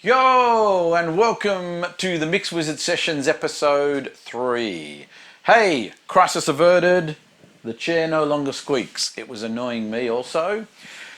Yo, and welcome to the MixWizard Sessions EP3. Hey, crisis averted. The chair no longer squeaks. It was annoying me also.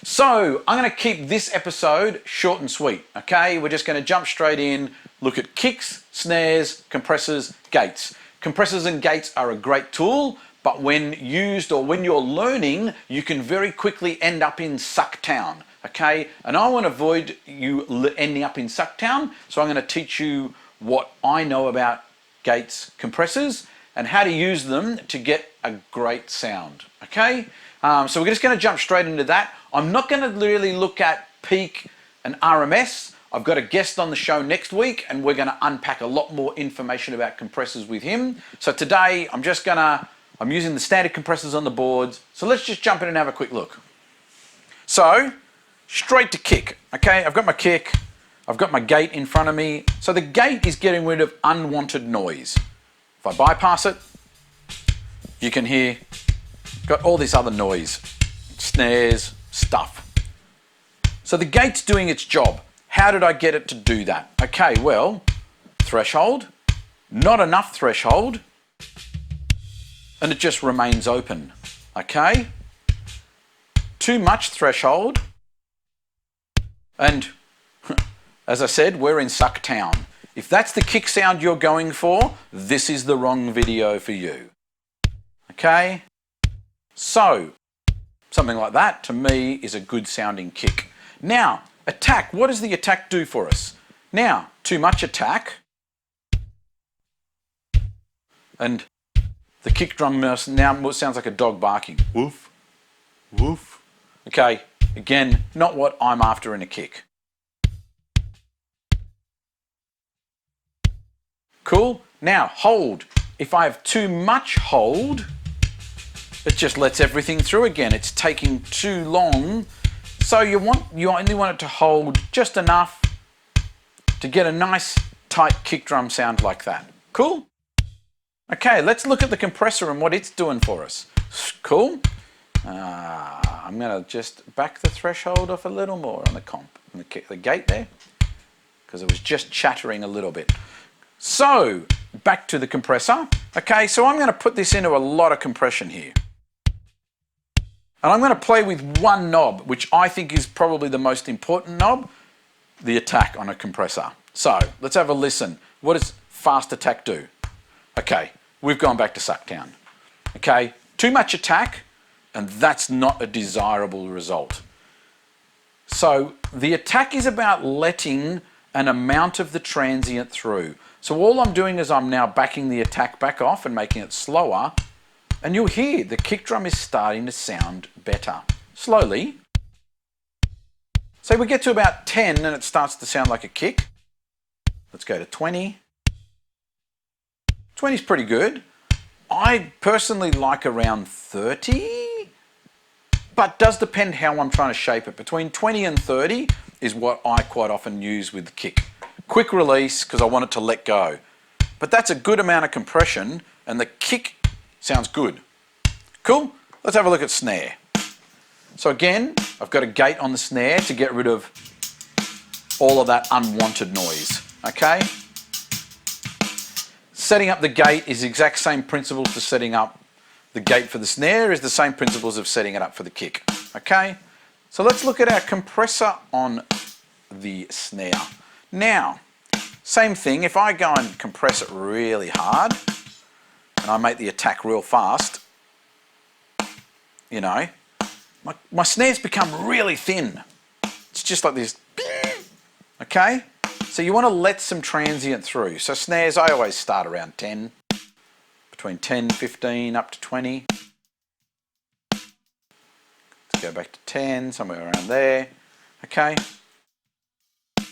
So, I'm going to keep this episode short and sweet, okay? We're just going to jump straight in, look at kicks, snares, compressors, gates. Compressors and gates are a great tool, but when used or when you're learning, you can very quickly end up in Sucktown. Okay, and I want to avoid you ending up in Sucktown, so I'm going to teach you what I know about gates, compressors, and how to use them to get a great sound. Okay, so we're just going to jump straight into that. I'm not going to really look at peak and RMS. I've got a guest on the show next week, and we're going to unpack a lot more information about compressors with him. So today, I'm using the standard compressors on the boards. So let's just jump in and have a quick look. So, straight to kick, okay? I've got my kick, I've got my gate in front of me. So the gate is getting rid of unwanted noise. If I bypass it, you can hear, got all this other noise, snares, stuff. So the gate's doing its job. How did I get it to do that? Okay, well, threshold, not enough threshold, and it just remains open, okay? Too much threshold, and as I said, we're in Sucktown. If that's the kick sound you're going for, this is the wrong video for you. Okay? So, something like that to me is a good sounding kick. Now, attack. What does the attack do for us? Now, too much attack. And the kick drum now sounds like a dog barking. Woof, woof. Okay. Again, not what I'm after in a kick. Cool. Now, hold. If I have too much hold, it just lets everything through again. It's taking too long. So you only want it to hold just enough to get a nice tight kick drum sound like that. Cool? Okay, let's look at the compressor and what it's doing for us. Cool? I'm going to just back the threshold off a little more on the gate there, because it was just chattering a little bit. So, back to the compressor. Okay, so I'm going to put this into a lot of compression here. And I'm going to play with one knob, which I think is probably the most important knob, the attack on a compressor. So, let's have a listen. What does fast attack do? Okay, we've gone back to Sucktown. Okay, too much attack, and that's not a desirable result. So the attack is about letting an amount of the transient through. So all I'm doing is I'm now backing the attack back off and making it slower, and you'll hear the kick drum is starting to sound better. Slowly. So we get to about 10 and it starts to sound like a kick. Let's go to 20. 20 is pretty good. I personally like around 30, but does depend how I'm trying to shape it. Between 20 and 30 is what I quite often use with the kick. Quick release, because I want it to let go. But that's a good amount of compression, and the kick sounds good. Cool? Let's have a look at snare. So again, I've got a gate on the snare to get rid of all of that unwanted noise, okay? Setting up the gate is the exact same principles to setting up the gate for the snare is the same principles of setting it up for the kick. Okay, so let's look at our compressor on the snare. Now, same thing, if I go and compress it really hard and I make the attack real fast, you know, my snares become really thin. It's just like this, okay? So you want to let some transient through. So snares, I always start around 10, between 10, 15, up to 20. Let's go back to 10, somewhere around there. Okay.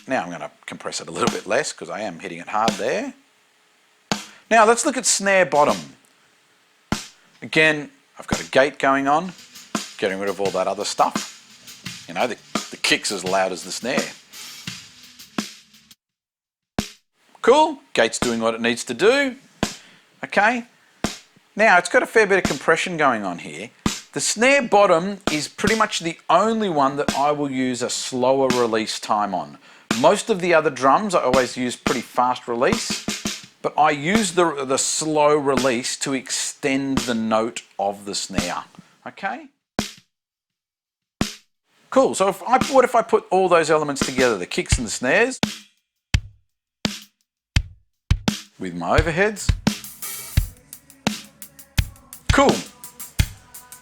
Now I'm going to compress it a little bit less because I am hitting it hard there. Now let's look at snare bottom. Again, I've got a gate going on, getting rid of all that other stuff. You know, the kick's as loud as the snare. Cool, gate's doing what it needs to do. Okay, now it's got a fair bit of compression going on here. The snare bottom is pretty much the only one that I will use a slower release time on. Most of the other drums I always use pretty fast release, but I use the slow release to extend the note of the snare. Okay? Cool, so what if I put all those elements together, the kicks and the snares, with my overheads? Cool.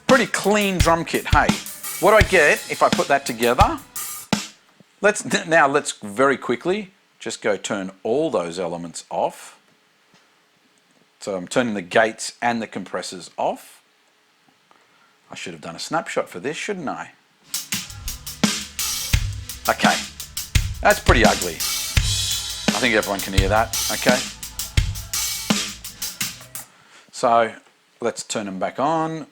Pretty clean drum kit, hey. What do I get if I put that together? Let's very quickly just go turn all those elements off. So I'm turning the gates and the compressors off. I should have done a snapshot for this, shouldn't I? Okay, that's pretty ugly. I think everyone can hear that, okay? So let's turn them back on.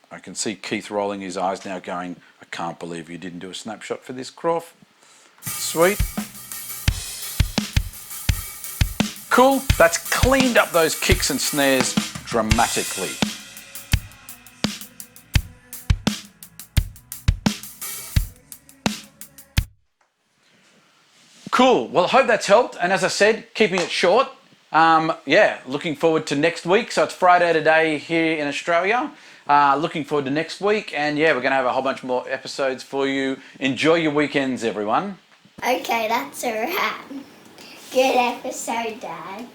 I can see Keith rolling his eyes now going, I can't believe you didn't do a snapshot for this, Croft. Sweet. Cool, that's cleaned up those kicks and snares dramatically. Cool, well I hope that's helped, and as I said, keeping it short. Yeah, looking forward to next week. So it's Friday today here in Australia. Looking forward to next week, and yeah, we're going to have a whole bunch more episodes for you. Enjoy your weekends, everyone. Okay, that's a wrap. Good episode, Dad.